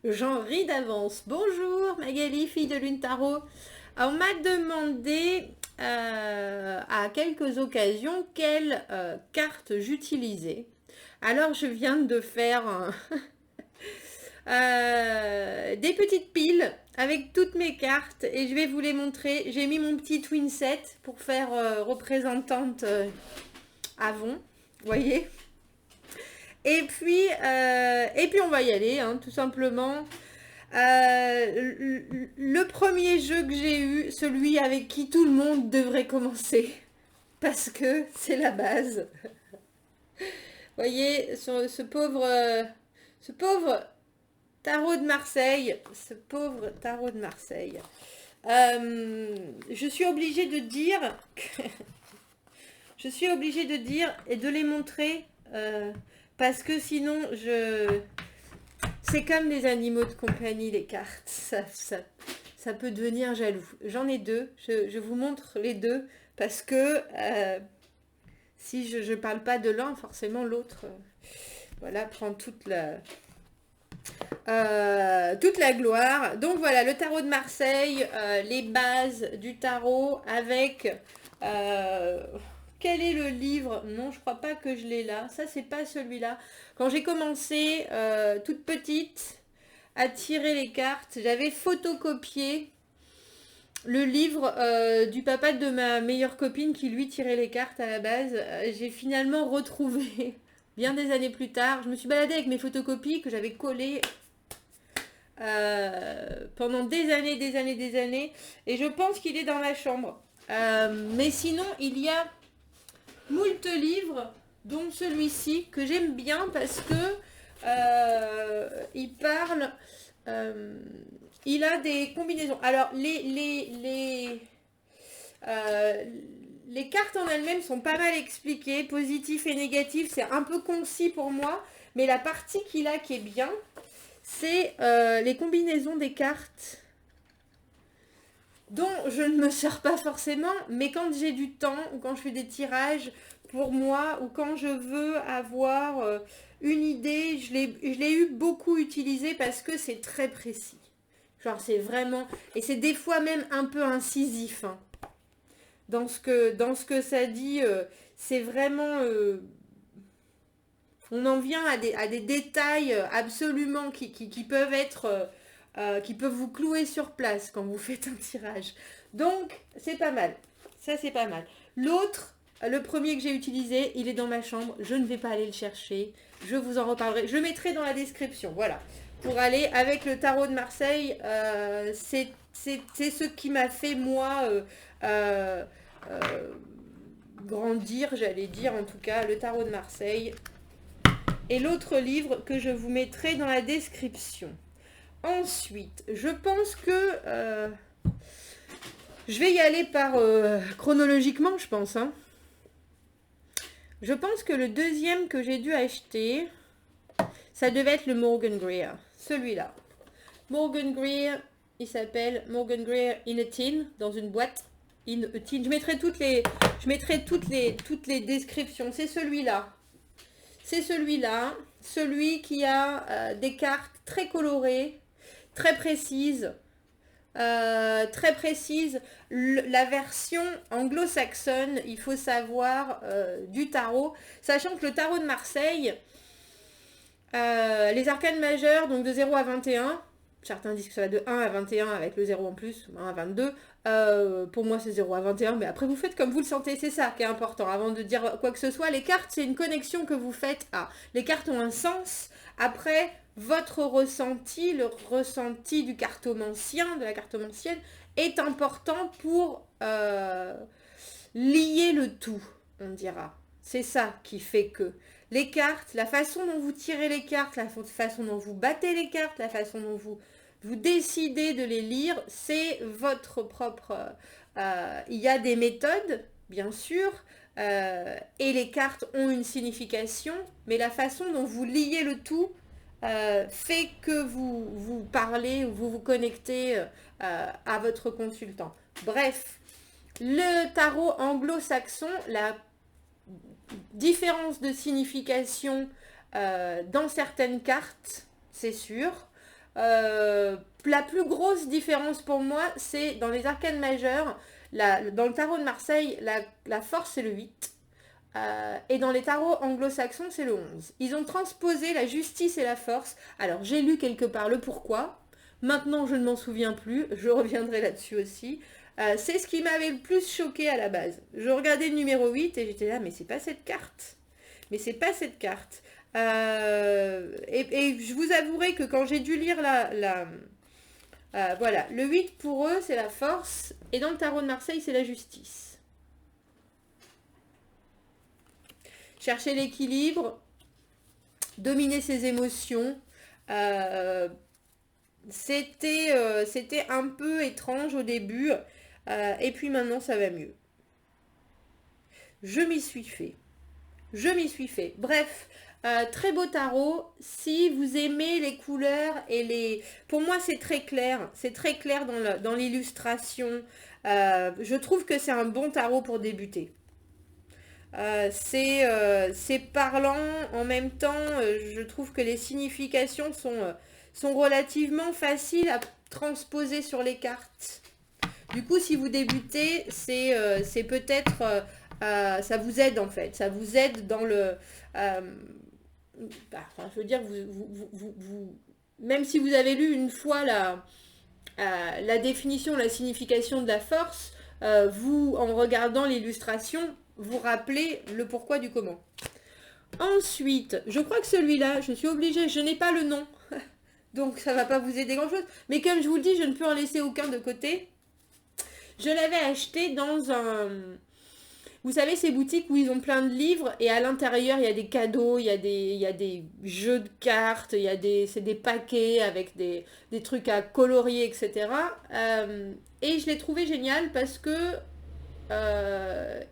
J'en ris d'avance. Bonjour Magali, fille de Lune Tarot. On m'a demandé à quelques occasions quelle carte j'utilisais. Alors je viens de faire des petites piles avec toutes mes cartes et je vais vous les montrer. J'ai mis mon petit twin set pour faire représentante Avon, vous voyez. Et puis on va y aller, hein, tout simplement. Le premier jeu que j'ai eu, celui avec qui tout le monde devrait commencer, parce que c'est la base. Vous voyez, ce pauvre tarot de Marseille, ce pauvre tarot de Marseille. Je suis obligée de dire, je suis obligée de dire et de les montrer, parce que sinon c'est comme des animaux de compagnie, les cartes. Ça peut devenir jaloux. J'en ai deux. Je vous montre les deux parce que si je ne parle pas de l'un, forcément l'autre voilà, prend toute la gloire. Donc voilà, le tarot de Marseille, les bases du tarot avec... quel est le livre? Non, je crois pas que je l'ai là. Ça, c'est pas celui-là. Quand j'ai commencé, toute petite, à tirer les cartes, j'avais photocopié le livre du papa de ma meilleure copine qui lui tirait les cartes à la base. J'ai finalement retrouvé, bien des années plus tard, je me suis baladée avec mes photocopies que j'avais collées pendant des années, et je pense qu'il est dans ma chambre. Mais sinon, il y a moult livres, dont celui-ci, que j'aime bien parce que il parle... il a des combinaisons. Alors, les cartes en elles-mêmes sont pas mal expliquées, positif et négatif, c'est un peu concis pour moi, mais la partie qu'il a qui est bien, c'est les combinaisons des cartes dont je ne me sers pas forcément, mais quand j'ai du temps ou quand je fais des tirages pour moi ou quand je veux avoir une idée, je l'ai eu beaucoup utilisé parce que c'est très précis. Genre c'est vraiment... Et c'est des fois même un peu incisif. Hein. Dans ce que ça dit, c'est vraiment... on en vient à des détails absolument qui peuvent être... qui peuvent vous clouer sur place quand vous faites un tirage. Donc, c'est pas mal. Ça, c'est pas mal. L'autre, le premier que j'ai utilisé, il est dans ma chambre. Je ne vais pas aller le chercher. Je vous en reparlerai. Je mettrai dans la description. Voilà. Pour aller avec le tarot de Marseille, c'est ce qui m'a fait, moi, euh, euh, grandir, j'allais dire, en tout cas, le tarot de Marseille. Et l'autre livre que je vous mettrai dans la description. Ensuite, je pense que je vais y aller par chronologiquement, je pense. Hein. Je pense que le deuxième que j'ai dû acheter, ça devait être le Morgan Greer. Celui-là. Morgan Greer, il s'appelle Morgan Greer in a Tin, dans une boîte. In a tin. Je mettrai toutes les descriptions. C'est celui-là. C'est celui-là. Celui qui a des cartes très colorées, très précises. Très précise. La version anglo-saxonne, il faut savoir, du tarot, sachant que le tarot de Marseille, les arcanes majeures, donc de 0 à 21, certains disent que ça va de 1 à 21 avec le 0 en plus, 1 à 22, pour moi c'est 0 à 21, mais après vous faites comme vous le sentez, c'est ça qui est important, avant de dire quoi que ce soit. Les cartes, c'est une connexion que vous faites à... Les cartes ont un sens, après votre ressenti, le ressenti du cartomancien, de la cartomancienne, est important pour lier le tout, on dira. C'est ça qui fait que les cartes, la façon dont vous tirez les cartes, la façon dont vous battez les cartes, la façon dont vous décidez de les lire, c'est votre propre... il y a des méthodes, bien sûr, et les cartes ont une signification, mais la façon dont vous liez le tout fait que vous parlez ou vous vous connectez à votre consultant. Bref, le tarot anglo-saxon, la différence de signification dans certaines cartes, c'est sûr. La plus grosse différence pour moi, c'est dans les arcanes majeures, dans le tarot de Marseille, la force c'est le 8. Et dans les tarots anglo-saxons, c'est le 11. Ils ont transposé la justice et la force. Alors, j'ai lu quelque part le pourquoi. Maintenant, je ne m'en souviens plus. Je reviendrai là-dessus aussi. C'est ce qui m'avait le plus choqué à la base. Je regardais le numéro 8 et j'étais là, mais c'est pas cette carte. Mais c'est pas cette carte. Et je vous avouerai que quand j'ai dû lire voilà, le 8 pour eux, c'est la force. Et dans le tarot de Marseille, c'est la justice. Chercher l'équilibre, dominer ses émotions. C'était un peu étrange au début. Et puis maintenant, ça va mieux. Je m'y suis fait. Je m'y suis fait. Bref, très beau tarot. Si vous aimez les couleurs et les... Pour moi, c'est très clair. C'est très clair dans l'illustration. Je trouve que c'est un bon tarot pour débuter. C'est parlant, en même temps, je trouve que les significations sont relativement faciles à transposer sur les cartes. Du coup, si vous débutez, c'est peut-être... ça vous aide en fait, ça vous aide dans le... je veux dire, même si vous avez lu une fois la définition, la signification de la force, vous, en regardant l'illustration, vous rappelez le pourquoi du comment. Ensuite, je crois que celui-là, je suis obligée, je n'ai pas le nom, donc ça ne va pas vous aider grand-chose, mais comme je vous le dis, je ne peux en laisser aucun de côté. Je l'avais acheté dans un... Vous savez, ces boutiques où ils ont plein de livres et à l'intérieur, il y a des cadeaux, il y a des jeux de cartes, c'est des paquets avec des trucs à colorier, etc. Et je l'ai trouvé génial parce que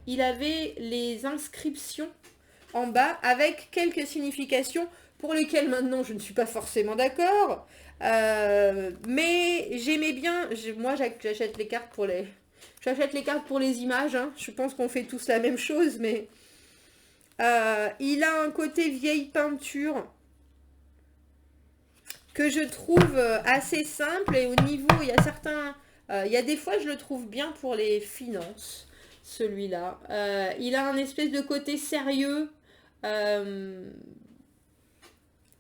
il avait les inscriptions en bas avec quelques significations pour lesquelles maintenant je ne suis pas forcément d'accord. Mais j'aimais bien, moi j'achète les cartes pour les... J'achète les cartes pour les images, hein. Je pense qu'on fait tous la même chose, mais il a un côté vieille peinture que je trouve assez simple, et au niveau, il y a certains... il y a des fois, je le trouve bien pour les finances, celui-là. Il a un espèce de côté sérieux.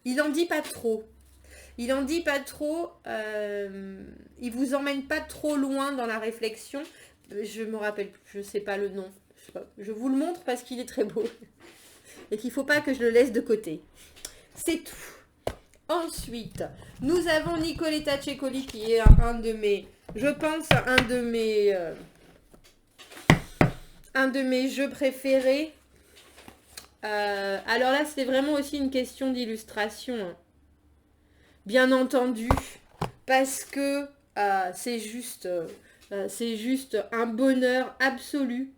Il en dit pas trop. Il en dit pas trop. Il vous emmène pas trop loin dans la réflexion. Je me rappelle, je sais pas le nom. Je vous le montre parce qu'il est très beau. Et qu'il faut pas que je le laisse de côté. C'est tout. Ensuite, nous avons Nicoletta Cecoli qui est un de mes... Je pense un de mes jeux préférés. Alors là, c'était vraiment aussi une question d'illustration. Hein. Bien entendu. Parce que c'est juste un bonheur absolu.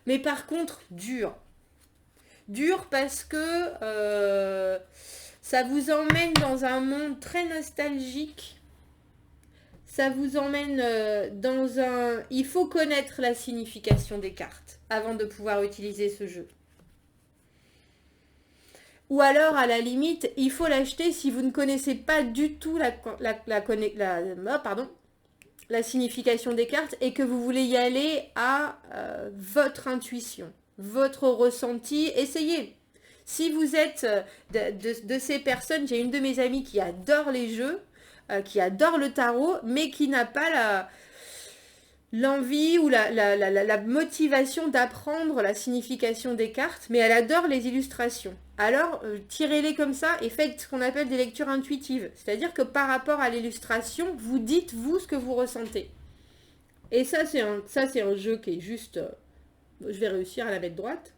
Mais par contre, dur. Dur parce que ça vous emmène dans un monde très nostalgique. Ça vous emmène dans un... Il faut connaître la signification des cartes avant de pouvoir utiliser ce jeu. Ou alors, à la limite, il faut l'acheter si vous ne connaissez pas du tout la signification des cartes et que vous voulez y aller à votre intuition, votre ressenti. Essayez. Si vous êtes de ces personnes, j'ai une de mes amies qui adore les jeux, qui adore le tarot, mais qui n'a pas l'envie ou la motivation d'apprendre la signification des cartes, mais elle adore les illustrations. Alors, tirez-les comme ça et faites ce qu'on appelle des lectures intuitives. C'est-à-dire que par rapport à l'illustration, vous dites, vous, ce que vous ressentez. Et ça, c'est un jeu qui est juste... je vais réussir à la mettre droite.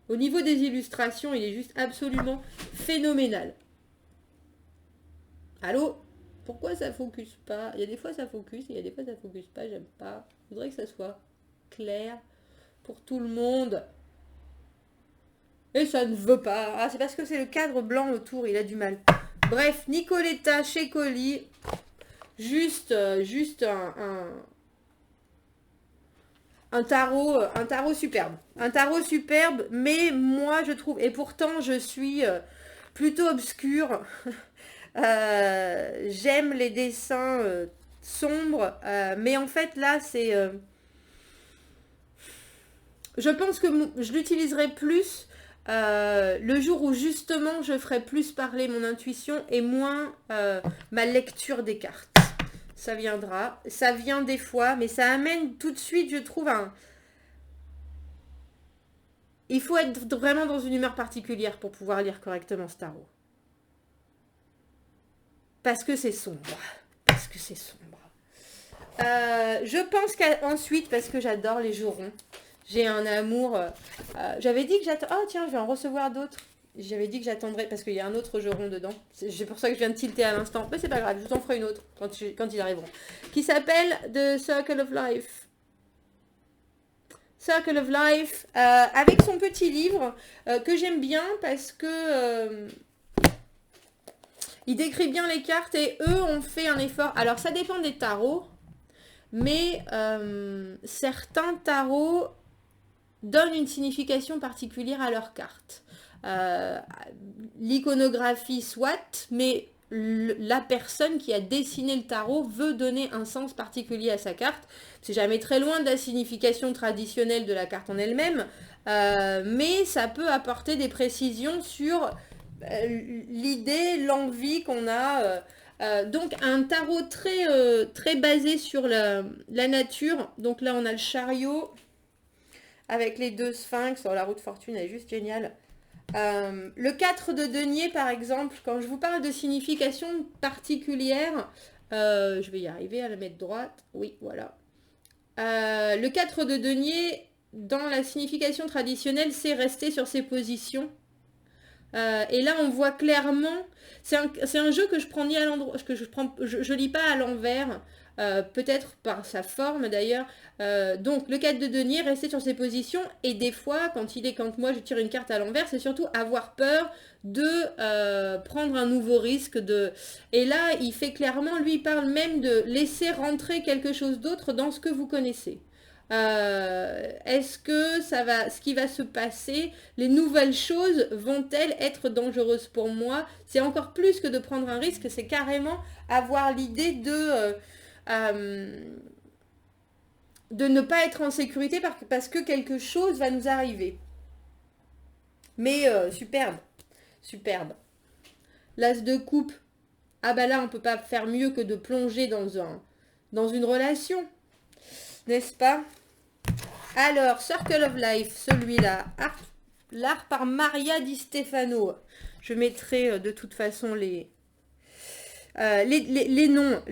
Au niveau des illustrations, il est juste absolument phénoménal. Allô ? Pourquoi ça focus pas? Il y a des fois ça focus, il y a des fois ça focus pas, j'aime pas. Je voudrais que ça soit clair pour tout le monde. Et ça ne veut pas. Ah, c'est parce que c'est le cadre blanc autour, il a du mal. Bref, Nicoletta Cecoli, juste un tarot superbe. Un tarot superbe, mais moi je trouve, et pourtant je suis plutôt obscure. J'aime les dessins sombres, mais en fait là c'est... je pense que je l'utiliserai plus le jour où justement je ferai plus parler mon intuition et moins ma lecture des cartes. Ça viendra, ça vient des fois, mais ça amène tout de suite, je trouve, un... Il faut être vraiment dans une humeur particulière pour pouvoir lire correctement ce tarot. Parce que c'est sombre. Parce que c'est sombre. Je pense qu'ensuite, parce que j'adore les jeux ronds, j'ai un amour... j'avais dit que j'attends... Oh tiens, je vais en recevoir d'autres. J'avais dit que j'attendrais, parce qu'il y a un autre jeu rond dedans. C'est pour ça que je viens de tilter à l'instant. Mais c'est pas grave, je vous en ferai une autre quand ils arriveront. Qui s'appelle The Circle of Life. Circle of Life, avec son petit livre, que j'aime bien parce que... il décrit bien les cartes et eux ont fait un effort. Alors ça dépend des tarots, mais certains tarots donnent une signification particulière à leurs cartes. L'iconographie soit, mais la personne qui a dessiné le tarot veut donner un sens particulier à sa carte. C'est jamais très loin de la signification traditionnelle de la carte en elle-même, mais ça peut apporter des précisions sur l'idée, l'envie qu'on a. Donc un tarot très basé sur la nature. Donc là on a le chariot avec les deux sphinx. Oh, la roue de fortune est juste géniale. Le 4 de denier par exemple, quand je vous parle de signification particulière, je vais y arriver à la mettre droite. Oui, voilà. Le 4 de denier, dans la signification traditionnelle, c'est rester sur ses positions. Et là, on voit clairement, c'est un jeu que je prends ni à l'endroit, que je lis pas à l'envers, peut-être par sa forme d'ailleurs. Donc le 4 de denier, rester sur ses positions, et des fois, quand moi je tire une carte à l'envers, c'est surtout avoir peur de prendre un nouveau risque. Et là, il fait clairement, lui, il parle même de laisser rentrer quelque chose d'autre dans ce que vous connaissez. Est-ce que ce qui va se passer, les nouvelles choses vont-elles être dangereuses pour moi? C'est encore plus que de prendre un risque, c'est carrément avoir l'idée de ne pas être en sécurité parce que quelque chose va nous arriver. Mais superbe, superbe. L'as de coupe, ah bah là on peut pas faire mieux que de plonger dans une relation, n'est-ce pas? Alors, Circle of Life, celui-là, l'art par Maria Di Stefano. Je mettrai de toute façon les noms.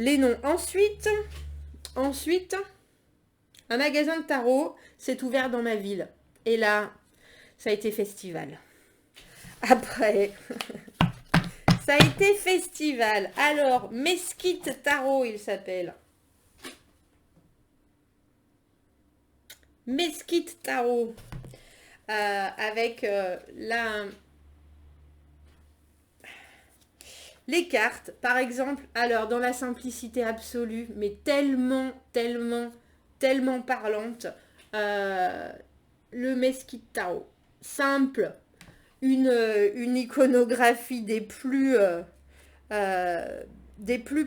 Ensuite, un magasin de tarot s'est ouvert dans ma ville. Et là, ça a été festival. Après, ça a été festival. Alors, Mesquite Tarot, il s'appelle. Mesquite Tarot. Avec les cartes, par exemple, alors dans la simplicité absolue, mais tellement parlante, le Mesquite Tarot. Simple, une iconographie des plus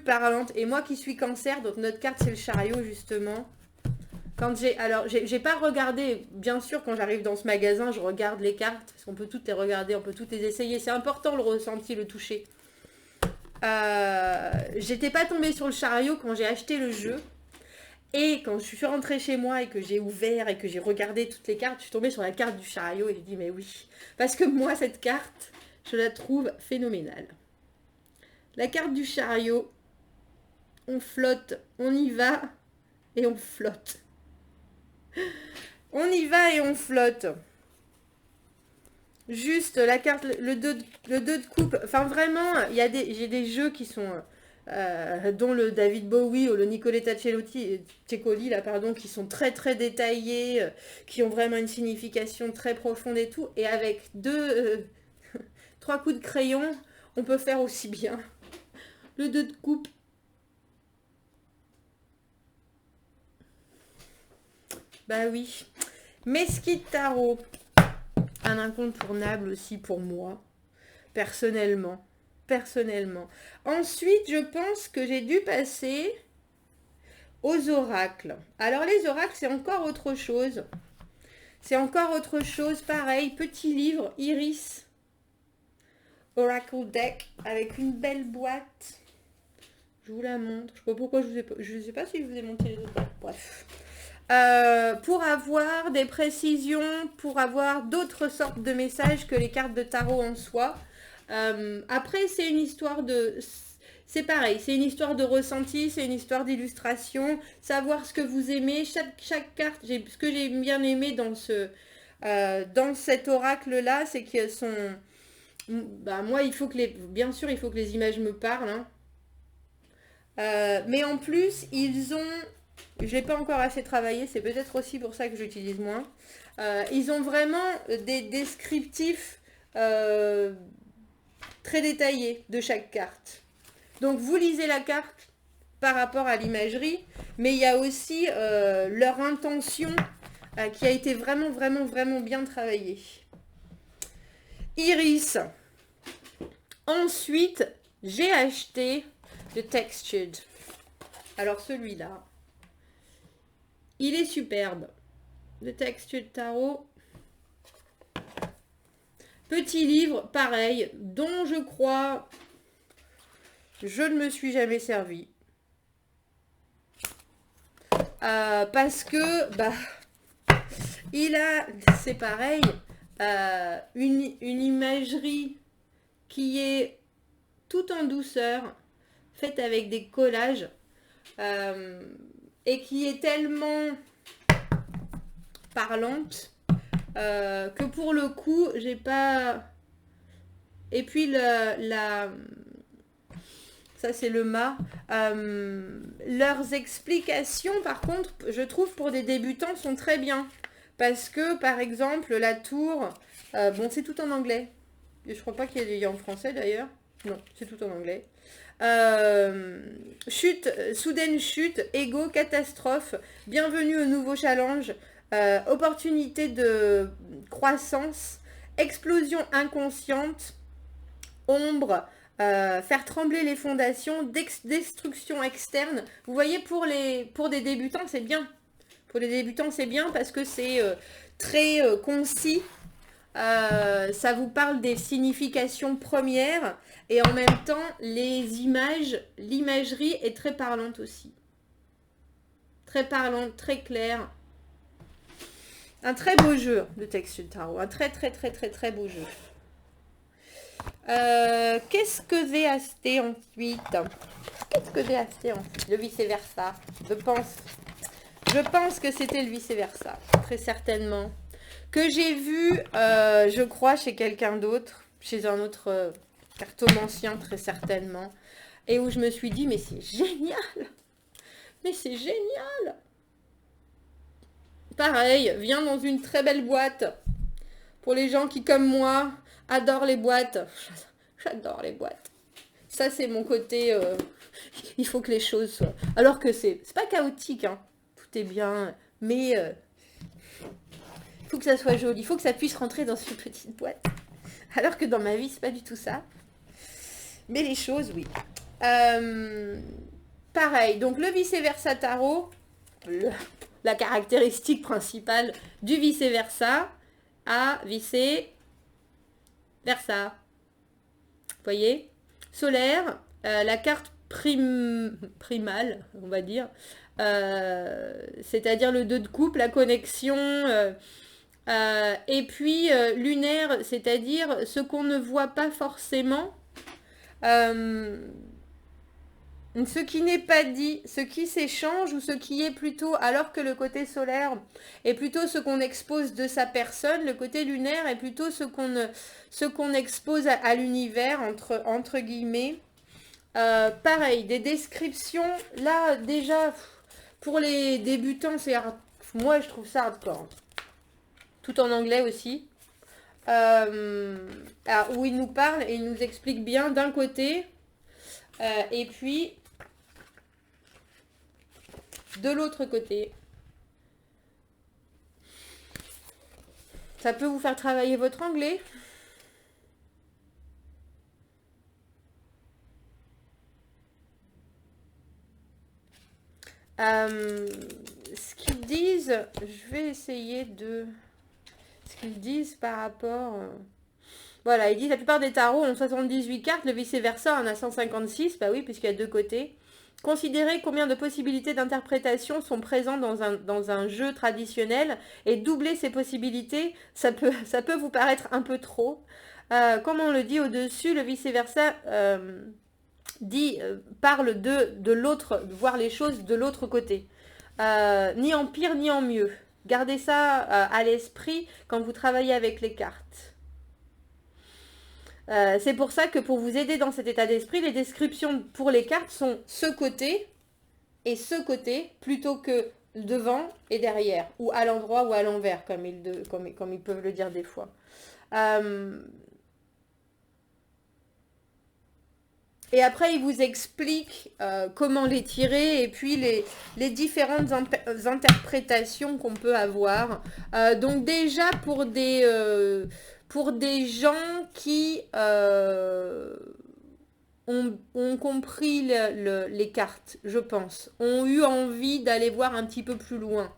parlantes. Et moi qui suis cancer, donc notre carte c'est le chariot justement. J'ai pas regardé, bien sûr, quand j'arrive dans ce magasin, je regarde les cartes, parce qu'on peut toutes les regarder, on peut toutes les essayer. C'est important le ressenti, le toucher. J'étais pas tombée sur le chariot quand j'ai acheté le jeu. Et quand je suis rentrée chez moi et que j'ai ouvert et que j'ai regardé toutes les cartes, je suis tombée sur la carte du chariot et j'ai dit mais oui. Parce que moi, cette carte, je la trouve phénoménale. La carte du chariot, on flotte, on y va et on flotte. On y va et on flotte. Juste la carte, le 2 de coupe. Enfin vraiment, j'ai des jeux qui sont... dont le David Bowie ou le Nicoletta Cecoli, là, pardon, qui sont très détaillés, qui ont vraiment une signification très profonde et tout. Et avec 3 coups de crayon, on peut faire aussi bien. Le 2 de coupe. Bah oui. Mesquite Tarot. Un incontournable aussi pour moi, personnellement. personnellement. Ensuite, je pense que j'ai dû passer aux oracles. Alors les oracles, c'est encore autre chose. C'est encore autre chose, pareil, petit livre, Iris, Oracle Deck, avec une belle boîte. Je vous la montre. Je sais pas pourquoi je sais pas si je vous ai montré les autres. Bref. Pour avoir des précisions, pour avoir d'autres sortes de messages que les cartes de tarot en soi. Après, c'est une histoire de... C'est pareil, c'est une histoire de ressenti, c'est une histoire d'illustration, savoir ce que vous aimez. Chaque carte, ce que j'ai bien aimé dans cet oracle-là, c'est qu'elles sont... Bah, moi, bien sûr, il faut que les images me parlent. Hein. Mais en plus, ils ont... Je l'ai pas encore assez travaillé, c'est peut-être aussi pour ça que j'utilise moins. Ils ont vraiment des descriptifs très détaillés de chaque carte. Donc vous lisez la carte par rapport à l'imagerie, mais il y a aussi leur intention qui a été vraiment, vraiment, vraiment bien travaillée. Iris. Ensuite, j'ai acheté le Textured. Alors celui-là, il est superbe. Le Textured Tarot. Petit livre, pareil, dont je crois je ne me suis jamais servi. Parce que, c'est pareil, une imagerie qui est tout en douceur, faite avec des collages, et qui est tellement parlante que pour le coup, j'ai pas... Et puis ça c'est le mât. Leurs explications, par contre, je trouve pour des débutants sont très bien. Parce que, par exemple, la tour, bon, c'est tout en anglais. Et je crois pas qu'il y ait en français d'ailleurs. Non, c'est tout en anglais. Chute, soudaine chute, ego, catastrophe, bienvenue au nouveau challenge, opportunité de croissance, explosion inconsciente, ombre, faire trembler les fondations, destruction externe. Vous voyez, pour des débutants, c'est bien. Pour les débutants, c'est bien parce que c'est très concis. Ça vous parle des significations premières et en même temps, les images, l'imagerie est très parlante aussi. Très parlante, très claire. Un très beau jeu, le Textured Tarot. Un très, très, très, très, très beau jeu. Qu'est-ce que j'ai acheté ensuite? Le vice-versa. Je pense que c'était le vice-versa. Très certainement. Que j'ai vu, je crois, chez quelqu'un d'autre. Chez un autre cartomancien, très certainement. Et où je me suis dit, mais c'est génial! Mais c'est génial! Pareil, vient dans une très belle boîte. Pour les gens qui, comme moi, adorent les boîtes. J'adore les boîtes. Ça, c'est mon côté... il faut que les choses soient... Alors que c'est pas chaotique, hein. Tout est bien. Mais il faut que ça soit joli. Il faut que ça puisse rentrer dans une petite boîte. Alors que dans ma vie, c'est pas du tout ça. Mais les choses, oui. Pareil. Donc, le vice-versa tarot. La caractéristique principale du vice-versa à vice-versa. Vous voyez? Solaire, la carte primale, on va dire, c'est-à-dire le 2 de coupe, la connexion, et puis lunaire, c'est-à-dire ce qu'on ne voit pas forcément, ce qui n'est pas dit, ce qui s'échange ou ce qui est plutôt, alors que le côté solaire est plutôt ce qu'on expose de sa personne, le côté lunaire est plutôt ce qu'on expose à l'univers, entre guillemets. Pareil, des descriptions, là déjà, pour les débutants, c'est moi je trouve ça hardcore. Tout en anglais aussi. Où il nous parle et il nous explique bien d'un côté, et puis de l'autre côté. Ça peut vous faire travailler votre anglais. Ce qu'ils disent, je vais essayer de... Ce qu'ils disent par rapport... Voilà, ils disent la plupart des tarots ont 78 cartes, le vice-versa en a 156, bah oui, puisqu'il y a deux côtés. Considérez combien de possibilités d'interprétation sont présentes dans un jeu traditionnel et doubler ces possibilités, ça peut vous paraître un peu trop. Comme on le dit au-dessus, le vice-versa parle de l'autre, de voir les choses de l'autre côté. Ni en pire ni en mieux. Gardez ça à l'esprit quand vous travaillez avec les cartes. C'est pour ça que pour vous aider dans cet état d'esprit, les descriptions pour les cartes sont ce côté et ce côté plutôt que devant et derrière, ou à l'endroit ou à l'envers, comme ils peuvent le dire des fois. Et après, il vous explique comment les tirer et puis les différentes interprétations qu'on peut avoir. Donc déjà, pour des gens qui ont compris les cartes, je pense, ont eu envie d'aller voir un petit peu plus loin.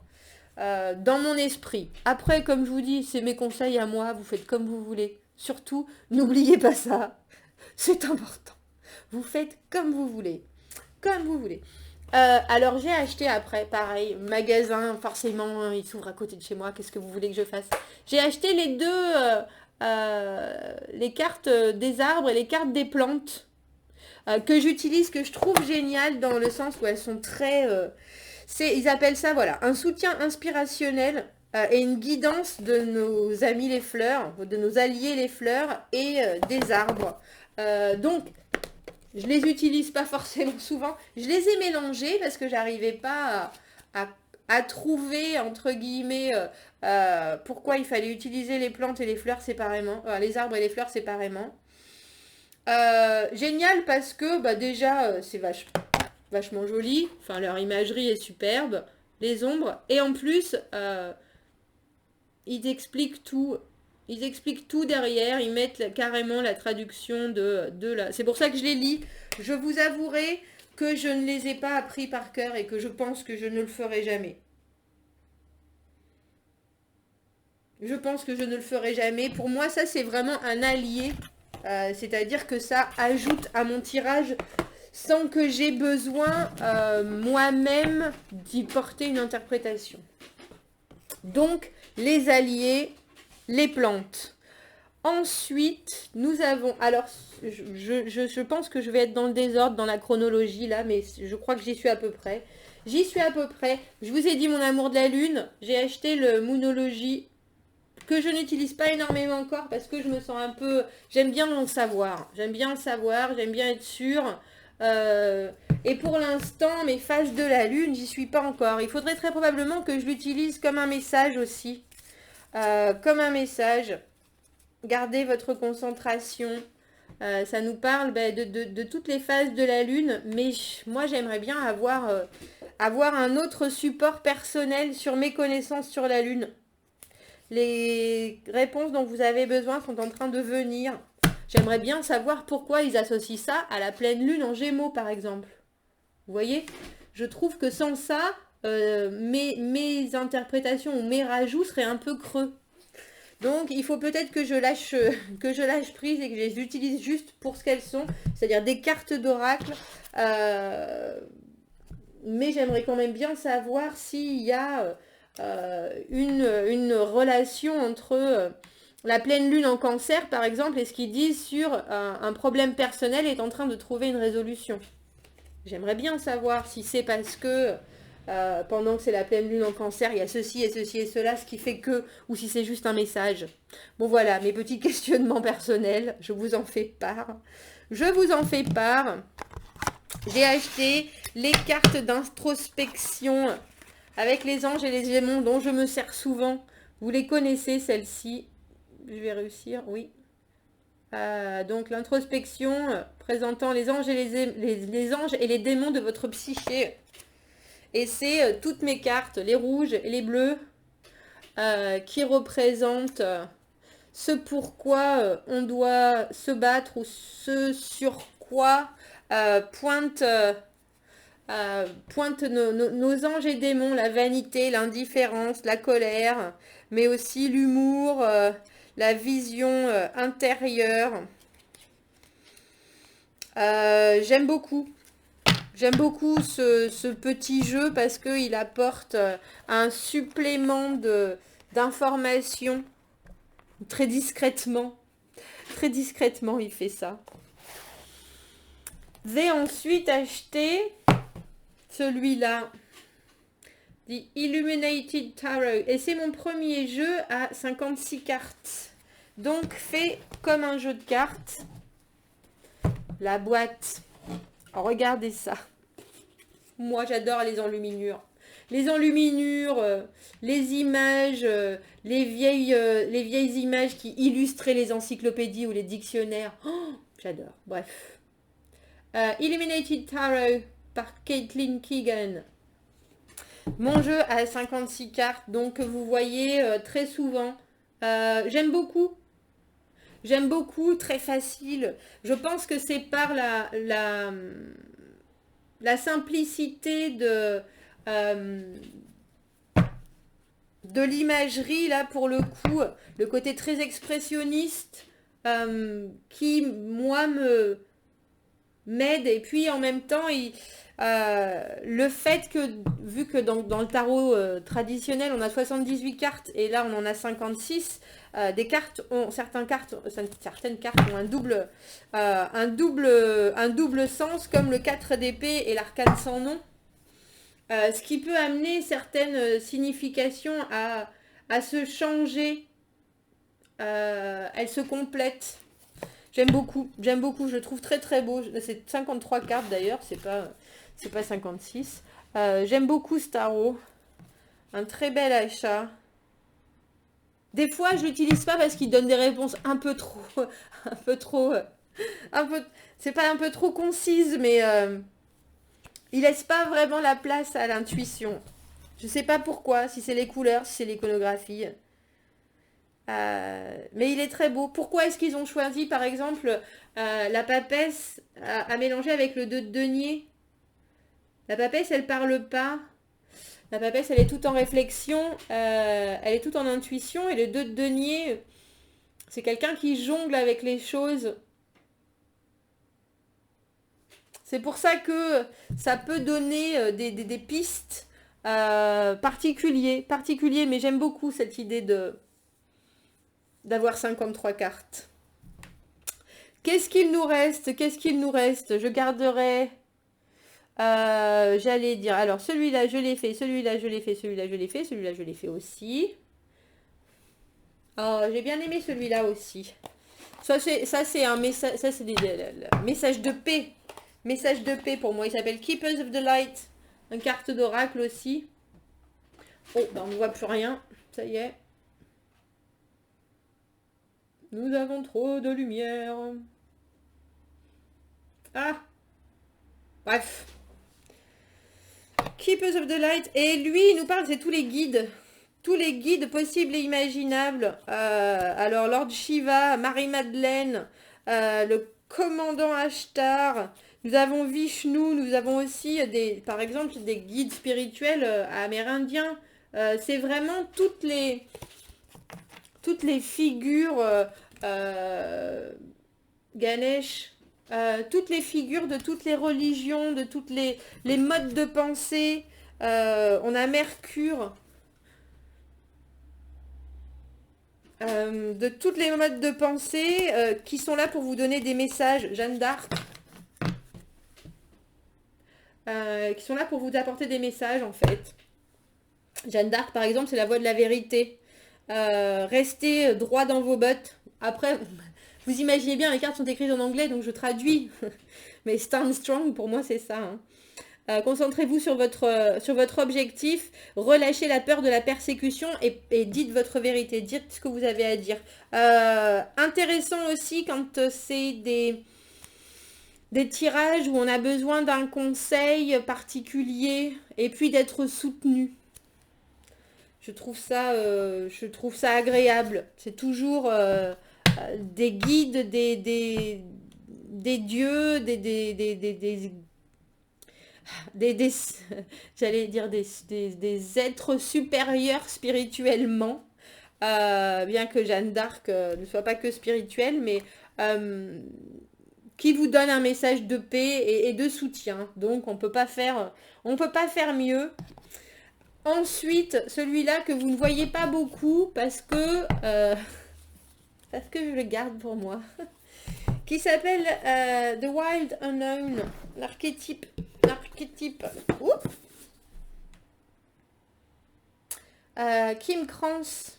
Dans mon esprit. Après, comme je vous dis, c'est mes conseils à moi, vous faites comme vous voulez. Surtout, n'oubliez pas ça. C'est important. Vous faites comme vous voulez. Comme vous voulez. Alors j'ai acheté après, pareil, magasin, forcément, hein, il s'ouvre à côté de chez moi, qu'est-ce que vous voulez que je fasse? J'ai acheté les deux, les cartes des arbres et les cartes des plantes, que j'utilise, que je trouve génial dans le sens où elles sont très... ils appellent ça, voilà, un soutien inspirationnel et une guidance de nos amis les fleurs, de nos alliés les fleurs et des arbres. Donc, je les utilise pas forcément souvent. Je les ai mélangés parce que j'arrivais pas à trouver, entre guillemets, pourquoi il fallait utiliser les plantes et les fleurs séparément, les arbres et les fleurs séparément. Génial parce que bah, déjà, c'est vachement joli. Enfin, leur imagerie est superbe. Les ombres. Et en plus, ils expliquent tout. Ils expliquent tout derrière, ils mettent carrément la traduction de la... C'est pour ça que je les lis. Je vous avouerai que je ne les ai pas appris par cœur et que je pense que je ne le ferai jamais. Je pense que je ne le ferai jamais. Pour moi, ça, c'est vraiment un allié. C'est-à-dire que ça ajoute à mon tirage sans que j'ai besoin moi-même d'y porter une interprétation. Donc, les alliés, les plantes. Ensuite, nous avons... Alors, je pense que je vais être dans le désordre, dans la chronologie, là, mais je crois que j'y suis à peu près. J'y suis à peu près. Je vous ai dit mon amour de la lune. J'ai acheté le Moonology, que je n'utilise pas énormément encore, parce que je me sens un peu... J'aime bien en savoir. J'aime bien le savoir, j'aime bien être sûre. Et pour l'instant, mes phases de la lune, j'y suis pas encore. Il faudrait très probablement que je l'utilise comme un message aussi. Comme un message. Gardez votre concentration. Ça nous parle de toutes les phases de la lune, mais moi j'aimerais bien avoir un autre support personnel sur mes connaissances sur la lune. Les réponses dont vous avez besoin sont en train de venir. J'aimerais bien savoir pourquoi ils associent ça à la pleine lune en Gémeaux, par exemple. Vous voyez? Je trouve que sans ça, mes interprétations ou mes rajouts seraient un peu creux. Donc, il faut peut-être que je lâche prise et que je les utilise juste pour ce qu'elles sont, c'est-à-dire des cartes d'oracle. Mais j'aimerais quand même bien savoir s'il y a une relation entre la pleine lune en cancer, par exemple, et ce qu'ils disent sur un problème personnel est en train de trouver une résolution. J'aimerais bien savoir si c'est parce que pendant que c'est la pleine lune en cancer, il y a ceci et ceci et cela, ce qui fait que, ou si c'est juste un message. Bon voilà, mes petits questionnements personnels, je vous en fais part. Je vous en fais part. J'ai acheté les cartes d'introspection avec les anges et les démons dont je me sers souvent. Vous les connaissez, celles-ci. Je vais réussir, oui. Donc l'introspection présentant les anges et les anges et les démons de votre psyché. Et c'est toutes mes cartes, les rouges et les bleus, qui représentent ce pourquoi on doit se battre ou ce sur quoi pointe pointe nos anges et démons, la vanité, l'indifférence, la colère, mais aussi l'humour, la vision intérieure. J'aime beaucoup. J'aime beaucoup ce petit jeu parce qu'il apporte un supplément d'informations très discrètement. Très discrètement, il fait ça. J'ai ensuite acheté celui-là, The Illuminated Tarot. Et c'est mon premier jeu à 56 cartes. Donc fait comme un jeu de cartes. La boîte. Regardez ça. Moi, j'adore les enluminures. Les enluminures, les images, les vieilles images qui illustraient les encyclopédies ou les dictionnaires. Oh, j'adore. Bref. Illuminated Tarot par Caitlin Keegan. Mon jeu a 56 cartes, donc vous voyez très souvent. J'aime beaucoup. J'aime beaucoup, très facile. Je pense que c'est par la simplicité de l'imagerie, là, pour le coup, le côté très expressionniste qui, moi, m'aide. Et puis, en même temps, le fait que, vu que dans le tarot traditionnel, on a 78 cartes et là, on en a 56, certaines cartes ont un double sens, comme le 4 d'épée et l'arcane sans nom. Ce qui peut amener certaines significations à se changer. Elles se complètent. J'aime beaucoup, je le trouve très très beau. C'est 53 cartes d'ailleurs, c'est pas 56. J'aime beaucoup ce tarot. Un très bel achat. Des fois, je l'utilise pas parce qu'il donne des réponses un peu trop, c'est pas un peu trop concise, mais il laisse pas vraiment la place à l'intuition. Je sais pas pourquoi, si c'est les couleurs, si c'est l'iconographie. Mais il est très beau. Pourquoi est-ce qu'ils ont choisi, par exemple, la papesse à mélanger avec le 2 de denier? La papesse, elle parle pas. La papesse, elle est toute en réflexion, elle est toute en intuition. Et le 2 de denier, c'est quelqu'un qui jongle avec les choses. C'est pour ça que ça peut donner des pistes particuliers. Mais j'aime beaucoup cette idée d'avoir 53 cartes. Qu'est-ce qu'il nous reste? Je garderai... j'allais dire, alors celui-là je l'ai fait, celui-là je l'ai fait, celui-là je l'ai fait, celui-là je l'ai fait aussi. Oh, j'ai bien aimé celui-là aussi. Ça c'est un message, ça c'est des message de paix. Message de paix pour moi, il s'appelle Keepers of the Light. Une carte d'oracle aussi. Oh, ben on ne voit plus rien, ça y est. Nous avons trop de lumière. Ah. Bref. Keepers of the Light. Et lui, il nous parle, c'est tous les guides. Tous les guides possibles et imaginables. Alors, Lord Shiva, Marie-Madeleine, le commandant Ashtar. Nous avons Vishnu. Nous avons aussi, par exemple, des guides spirituels amérindiens. C'est vraiment toutes les figures... Ganesh... toutes les figures de toutes les religions, de toutes les modes de pensée. On a Mercure. De toutes les modes de pensée qui sont là pour vous donner des messages. Jeanne d'Arc. Qui sont là pour vous apporter des messages en fait. Jeanne d'Arc par exemple, c'est la voie de la vérité. Restez droit dans vos bottes. Après... Vous imaginez bien, les cartes sont écrites en anglais, donc je traduis. Mais stand strong, pour moi, c'est ça. Hein. Concentrez-vous sur votre objectif. Relâchez la peur de la persécution et dites votre vérité. Dites ce que vous avez à dire. Intéressant aussi quand c'est des tirages où on a besoin d'un conseil particulier et puis d'être soutenu. Je trouve ça agréable. C'est toujours... des guides, des dieux, des j'allais dire des êtres supérieurs spirituellement, bien que Jeanne d'Arc ne soit pas que spirituelle, mais euh, qui vous donne un message de paix et de soutien. Donc on peut pas faire mieux. Ensuite, celui-là que vous ne voyez pas beaucoup parce que je le garde pour moi, qui s'appelle The Wild Unknown, l'archétype, oups, Kim Krans.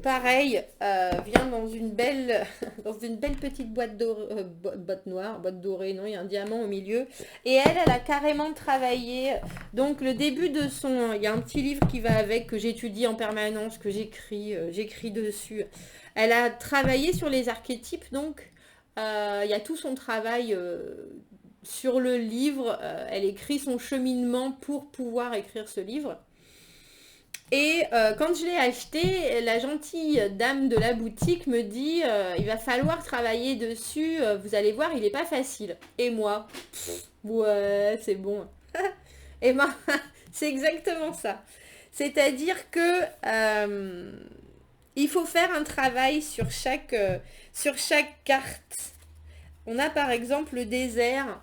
Pareil, vient dans une belle, dans une belle petite boîte dorée, boîte noire, boîte dorée, non, il y a un diamant au milieu. Et elle a carrément travaillé. Donc le début de son, il y a un petit livre qui va avec que j'étudie en permanence, que j'écris dessus. Elle a travaillé sur les archétypes, donc il y a tout son travail sur le livre. Elle écrit son cheminement pour pouvoir écrire ce livre. Et quand je l'ai acheté, la gentille dame de la boutique me dit il va falloir travailler dessus, vous allez voir, il n'est pas facile. Et moi, ouais, c'est bon. Et ben, c'est exactement ça. C'est-à-dire que il faut faire un travail sur chaque carte. On a par exemple le désert.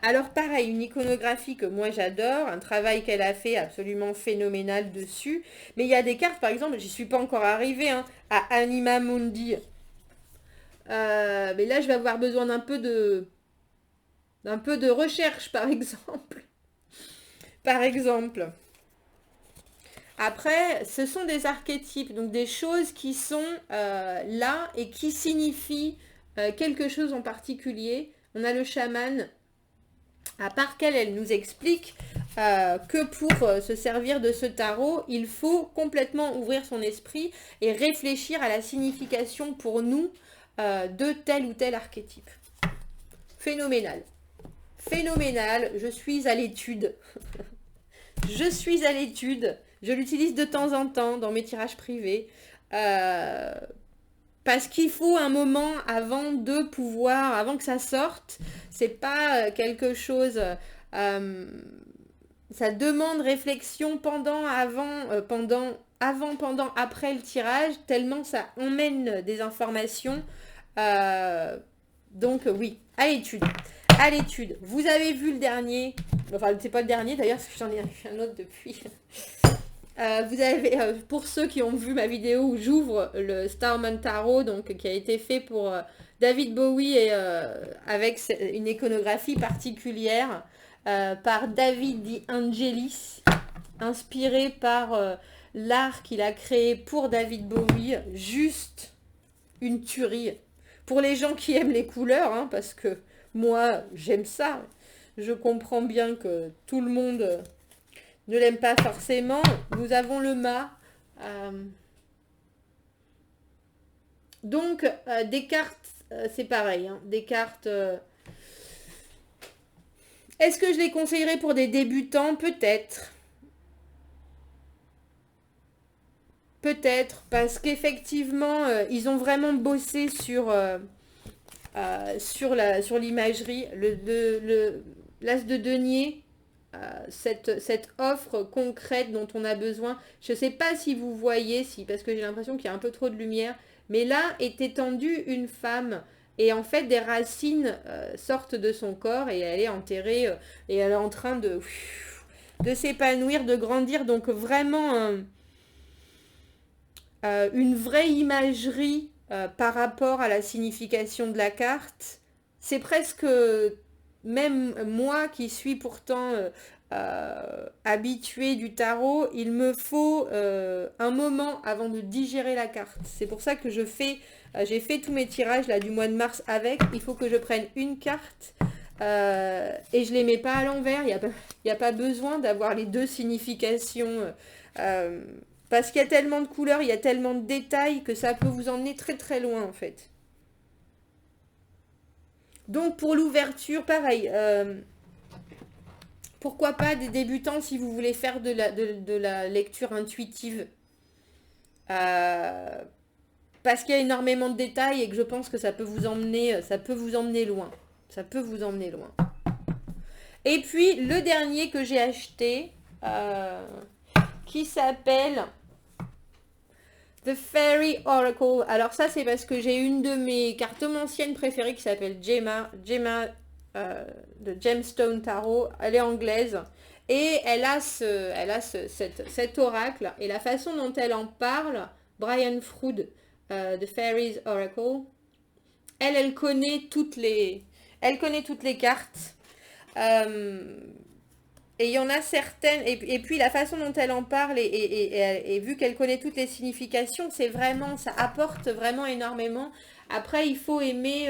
Alors pareil, une iconographie que moi j'adore, un travail qu'elle a fait absolument phénoménal dessus. Mais il y a des cartes, par exemple, j'y suis pas encore arrivée, hein, à Anima Mundi. Mais là, je vais avoir besoin d'un peu de recherche, par exemple. Par exemple. Après, ce sont des archétypes, donc des choses qui sont là et qui signifient quelque chose en particulier. On a le chaman, à part qu'elle, elle nous explique que pour se servir de ce tarot, il faut complètement ouvrir son esprit et réfléchir à la signification pour nous de tel ou tel archétype. Phénoménal. Phénoménal, je suis à l'étude. Je suis à l'étude. Je l'utilise de temps en temps dans mes tirages privés. Parce qu'il faut un moment avant de pouvoir, avant que ça sorte. C'est pas quelque chose. Ça demande réflexion pendant, après le tirage, tellement ça emmène des informations. Donc oui, à l'étude. À l'étude. Vous avez vu le dernier. Enfin, c'est pas le dernier d'ailleurs, parce que j'en ai vu un autre depuis. Vous avez, pour ceux qui ont vu ma vidéo où j'ouvre le Starman Tarot, donc qui a été fait pour David Bowie et avec une iconographie particulière par David Di Angelis, inspiré par l'art qu'il a créé pour David Bowie, juste une tuerie. Pour les gens qui aiment les couleurs, hein, parce que moi j'aime ça, je comprends bien que tout le monde ne l'aime pas forcément. Nous avons le mât. Donc, des cartes, c'est pareil. Hein, des cartes. Est-ce que je les conseillerais pour des débutants? Peut-être. Peut-être, parce qu'effectivement, ils ont vraiment bossé sur l'imagerie. L'as de denier, cette offre concrète dont on a besoin. Je ne sais pas si vous voyez, parce que j'ai l'impression qu'il y a un peu trop de lumière, mais là est étendue une femme. Et en fait, des racines sortent de son corps et elle est enterrée et elle est en train de s'épanouir, de grandir. Donc vraiment une vraie imagerie par rapport à la signification de la carte. C'est presque, même moi qui suis pourtant habituée du tarot, il me faut un moment avant de digérer la carte. C'est pour ça que j'ai fait tous mes tirages là, du mois de mars avec. Il faut que je prenne une carte et je les mets pas à l'envers. Il n'y a pas besoin d'avoir les deux significations. Parce qu'il y a tellement de couleurs, il y a tellement de détails que ça peut vous emmener très très loin en fait. Donc pour l'ouverture, pareil. Pourquoi pas des débutants si vous voulez faire de la lecture intuitive. parce qu'il y a énormément de détails et que je pense que ça peut vous emmener loin. Ça peut vous emmener loin. Et puis, le dernier que j'ai acheté, qui s'appelle The Fairy Oracle. Alors ça, c'est parce que j'ai une de mes cartomanciennes préférées qui s'appelle Gemma de Gemstone Tarot. Elle est anglaise. Et elle a cet oracle. Et la façon dont elle en parle, Brian Froud, The Fairy's Oracle, elle connaît toutes les cartes. Et il y en a certaines, et puis la façon dont elle en parle, et vu qu'elle connaît toutes les significations, c'est vraiment, ça apporte vraiment énormément. Après, il faut aimer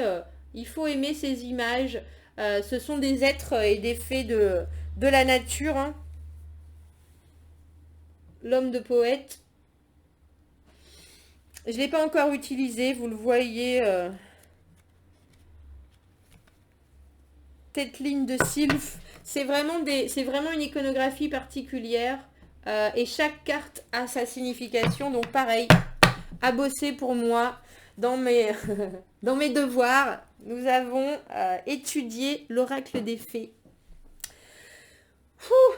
ces images. Ce sont des êtres et des faits de la nature. Hein. L'homme de poète. Je ne l'ai pas encore utilisé, vous le voyez. Tête ligne de sylphe. C'est vraiment une iconographie particulière. Et chaque carte a sa signification. Donc pareil, à bosser pour moi dans mes, dans mes devoirs. Nous avons étudié l'oracle des fées.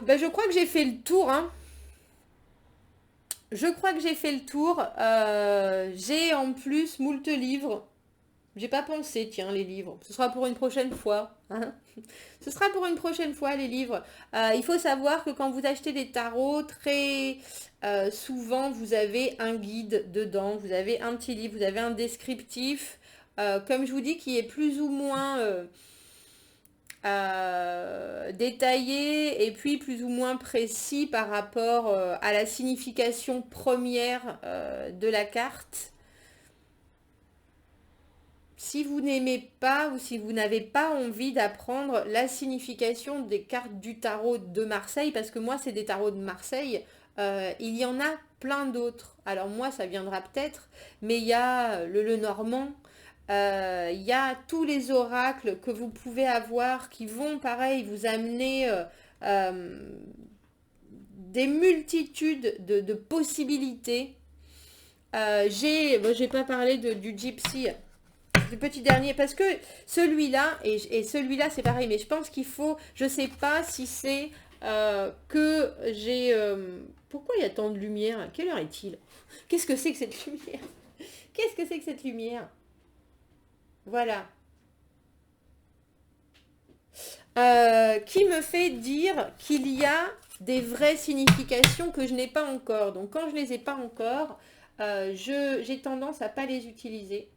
Ben je crois que j'ai fait le tour. Hein. Je crois que j'ai fait le tour. J'ai en plus moult livres. J'ai pas pensé, tiens, les livres. Ce sera pour une prochaine fois. Hein. Ce sera pour une prochaine fois, les livres. Il faut savoir que quand vous achetez des tarots, très souvent, vous avez un guide dedans. Vous avez un petit livre, vous avez un descriptif. Comme je vous dis, qui est plus ou moins détaillé et puis plus ou moins précis par rapport à la signification première de la carte. Si vous n'aimez pas ou si vous n'avez pas envie d'apprendre la signification des cartes du tarot de Marseille, parce que moi c'est des tarots de Marseille, il y en a plein d'autres. Alors moi ça viendra peut-être, mais il y a le Lenormand, il y a tous les oracles que vous pouvez avoir qui vont pareil vous amener des multitudes de possibilités. J'ai pas parlé du Gypsy. Le petit dernier, parce que celui-là, et celui-là c'est pareil, mais je pense qu'il faut, je sais pas si c'est que j'ai... pourquoi il y a tant de lumière? Quelle heure est-il? Qu'est-ce que c'est que cette lumière? Qu'est-ce que c'est que cette lumière? Voilà. Qui me fait dire qu'il y a des vraies significations que je n'ai pas encore. Donc quand je les ai pas encore, j'ai tendance à pas les utiliser.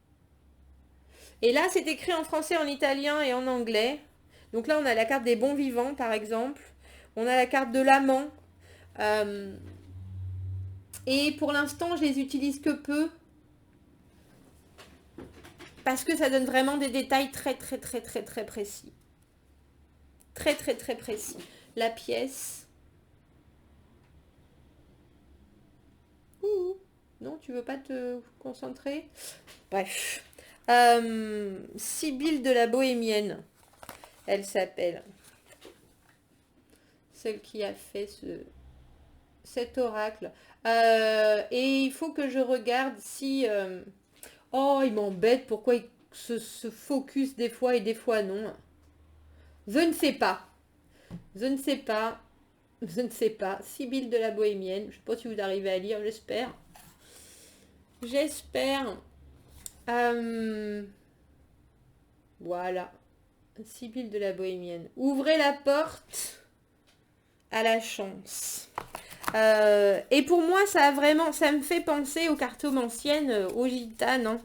Et là, c'est écrit en français, en italien et en anglais. Donc là, on a la carte des bons vivants, par exemple. On a la carte de l'amant. Et pour l'instant, je les utilise que peu. Parce que ça donne vraiment des détails très précis. Très précis. La pièce. Ouh. Non, tu veux pas te concentrer? Bref. Sibylle de la Bohémienne, elle s'appelle. Celle qui a fait cet oracle. Et il faut que je regarde si... oh, il m'embête. Pourquoi il se focus des fois et des fois non. Je ne sais pas. Je ne sais pas. Je ne sais pas. Sibylle de la Bohémienne. Je ne sais pas si vous arrivez à lire, j'espère. J'espère. Voilà. Sibylle de la Bohémienne. Ouvrez la porte à la chance. Et pour moi, ça me fait penser aux cartomanciennes, aux gitanes.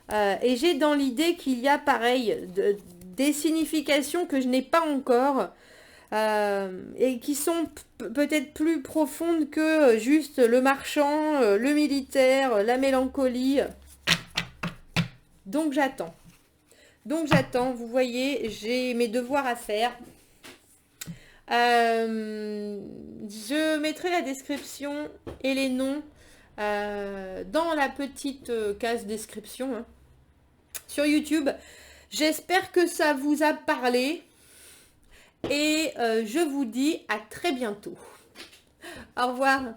Hein. Et j'ai dans l'idée qu'il y a pareil des significations que je n'ai pas encore et qui sont peut-être plus profondes que juste le marchand, le militaire, la mélancolie. Donc j'attends. Vous voyez, j'ai mes devoirs à faire. Je mettrai la description et les noms dans la petite case description hein, sur YouTube. J'espère que ça vous a parlé et je vous dis à très bientôt. Au revoir.